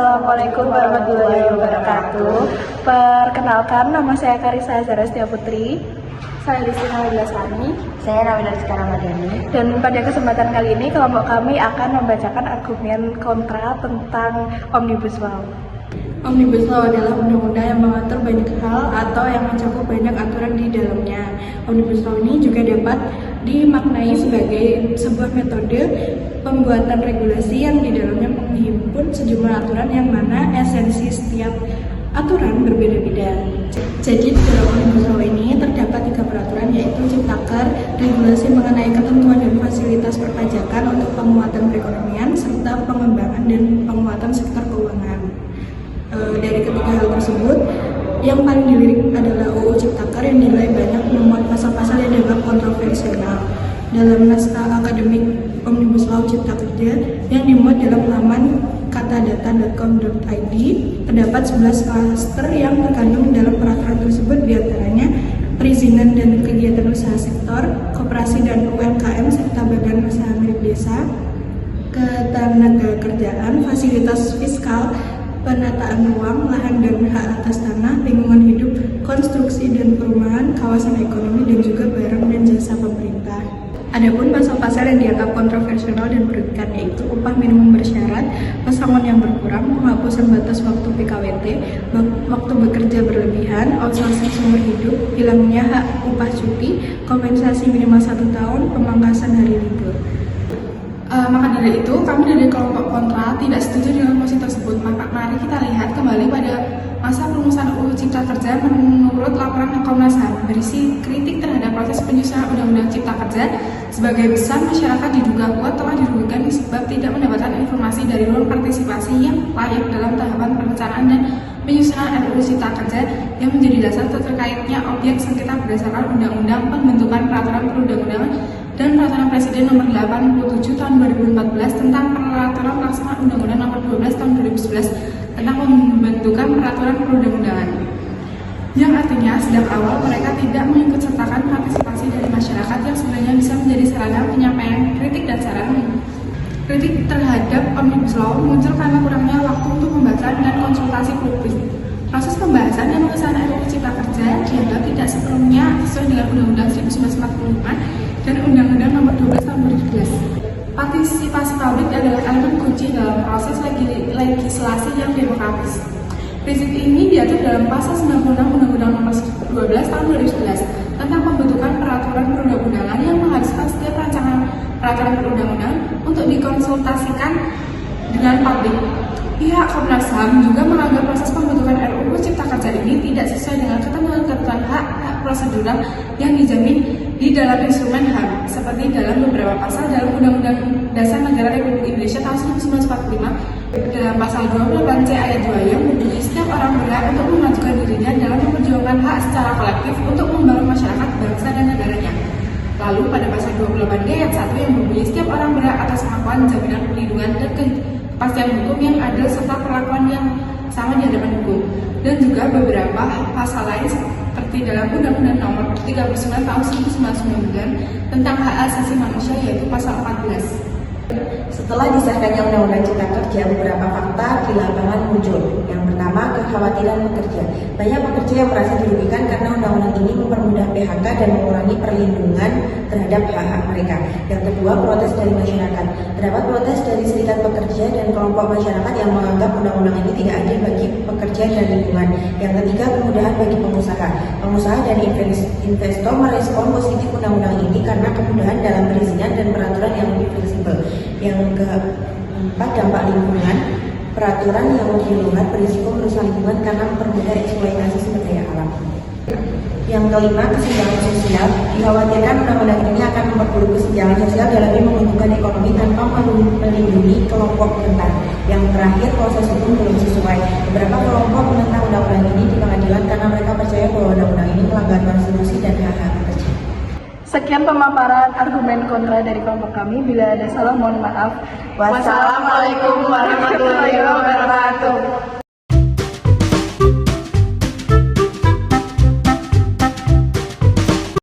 Assalamualaikum warahmatullahi wabarakatuh. Perkenalkan, nama saya Karissa Azhara Putri. Saya Listina Wilasani. Saya Nawila Rizka Ramadhani. Dan pada kesempatan kali ini kelompok kami akan membacakan argumen kontra tentang Omnibus Law. Omnibus Law adalah undang-undang yang mengatur banyak hal atau yang mencakup banyak aturan di dalamnya. Omnibus Law ini juga dapat dimaknai sebagai sebuah metode pembuatan regulasi yang di dalamnya menghimpun sejumlah aturan yang mana esensi setiap aturan berbeda-beda. Jadi di dalam Omnibus Law ini terdapat 3 peraturan, yaitu Ciptaker, regulasi mengenai ketentuan dan fasilitas perpajakan untuk penguatan perekonomian, serta pengembangan dan penguatan sektor keuangan. Dari ketiga hal tersebut, yang paling dilirik adalah UU Ciptaker yang dinilai banyak memuat pasal-pasal yang dianggap kontroversial. Dalam naskah akademik Omnibus Law Cipta Kerja yang dimuat dalam laman katadata.com.id, terdapat 11 klaster yang terkandung dalam peraturan tersebut, diantaranya perizinan dan kegiatan usaha sektor, koperasi dan UMKM serta badan usaha milik desa, ketenagakerjaan, fasilitas fiskal, penataan ruang, lahan dan hak atas tanah, lingkungan hidup, konstruksi dan perumahan, kawasan ekonomi, dan juga barang dan jasa pemerintah. Adapun pasal-pasal yang dianggap kontroversial dan merugikan yaitu upah minimum bersyarat, pesangon yang berkurang, penghapusan batas waktu PKWT, waktu bekerja berlebihan, outsourcing sumber hidup, hilangnya hak upah cuti, kompensasi minimal 1 tahun, pemangkasan hari libur. Maka dari itu, kami dari kelompok kontra tidak setuju dengan posisi tersebut. Mari kita lihat kembali pada masa perumusan UU Cipta Kerja menurut laporan Komnas HAM berisi kritik terhadap proses penyusunan Undang-Undang Cipta Kerja. Sebagai besar masyarakat diduga kuat telah dirugikan sebab tidak mendapatkan informasi dari ruang partisipasi yang layak dalam tahapan perencanaan dan penyusunan RUU Cipta Kerja yang menjadi dasar terkaitnya objek sengketa berdasarkan Undang-Undang Pembentukan Peraturan Perundang-undangan dan Peraturan Presiden Nomor 87 Tahun 2014 tentang Peraturan Pelaksanaan Undang-Undang Nomor 12 Tahun 2011 tentang pembentukan peraturan perundang-undangan. Yang artinya sejak awal mereka tidak mengikut sertakan partisipasi dari masyarakat yang sebenarnya bisa menjadi sarana penyampaian kritik dan saran. Kritik terhadap Omnibus Law muncul karena kurangnya waktu untuk pembahasan dan konsultasi publik. Proses pembahasan dan pengesahan RUU Cipta Kerja dianggap tidak sepenuhnya sesuai dengan Undang-Undang 1945 dan Undang-Undang Nomor 12 Tahun 2011. Partisipasi publik adalah elemen kunci dalam proses legislasi yang demokratis. Prinsip ini diatur dalam pasal 96 Undang-Undang Nomor 12 Tahun 2011 tentang pembentukan peraturan perundang-undangan yang mengharuskan setiap rancangan peraturan perundang-undangan untuk dikonsultasikan dengan publik. Pihak Komnas HAM juga menganggap proses pembentukan RUU Cipta Kerja ini tidak sesuai dengan ketentuan hak prosedural yang dijamin di dalam instrumen HAM, seperti dalam beberapa pasal dalam Undang-Undang Dasar Negara Republik Indonesia tahun 1945 dalam pasal 28C ayat 2 yang memberi setiap orang berhak untuk mengajukan dirinya dalam memperjuangkan hak secara kolektif untuk membangun masyarakat, bangsa, dan negaranya. Lalu pada pasal 28D ayat 1 yang memberi setiap orang berhak atas pengakuan, jaminan perlindungan, dan kepastian hukum yang adil serta perlakuan yang sama di hadapan hukum, dan juga beberapa pasal lain seperti dalam Undang-Undang Nomor 39 Tahun 1999 tentang hak asasi manusia, yaitu pasal 14. Setelah disahkannya Undang-Undang Cipta Kerja, beberapa fakta di lapangan muncul. Yang pertama, kekhawatiran pekerja. Banyak pekerja yang merasa dirugikan karena undang-undang ini mempermudah PHK dan mengurangi perlindungan terhadap hak-hak mereka. Yang kedua, protes dari masyarakat. Terdapat protes dari serikat pekerja dan kelompok masyarakat yang menganggap undang-undang ini tidak adil bagi pekerja dan lingkungan. Yang ketiga, kemudahan bagi pengusaha. Pengusaha dan investor merespon positif undang-undang ini karena kemudahan dalam perizinan dan peraturan yang lebih fleksibel. Yang keempat, dampak lingkungan. Peraturan yang lebih luas berisiko merusak lingkungan karena mempermudah eksploitasi sumber daya alam. Yang kelima, kesenjangan sosial. Dikhawatirkan undang-undang ini akan memperburuk kesenjangan sosial dalam menguntungkan ekonomi tanpa melindungi kelompok rentan. Yang terakhir, proses hukum belum sesuai. Beberapa kelompok menentang undang-undang ini di pengadilan karena mereka percaya bahwa undang-undang ini melanggar konstitusi dan hak-hak pekerja. Sekian pemaparan argumen kontra dari kelompok kami. Bila ada salah, mohon maaf. Wassalamualaikum warahmatullahi wabarakatuh.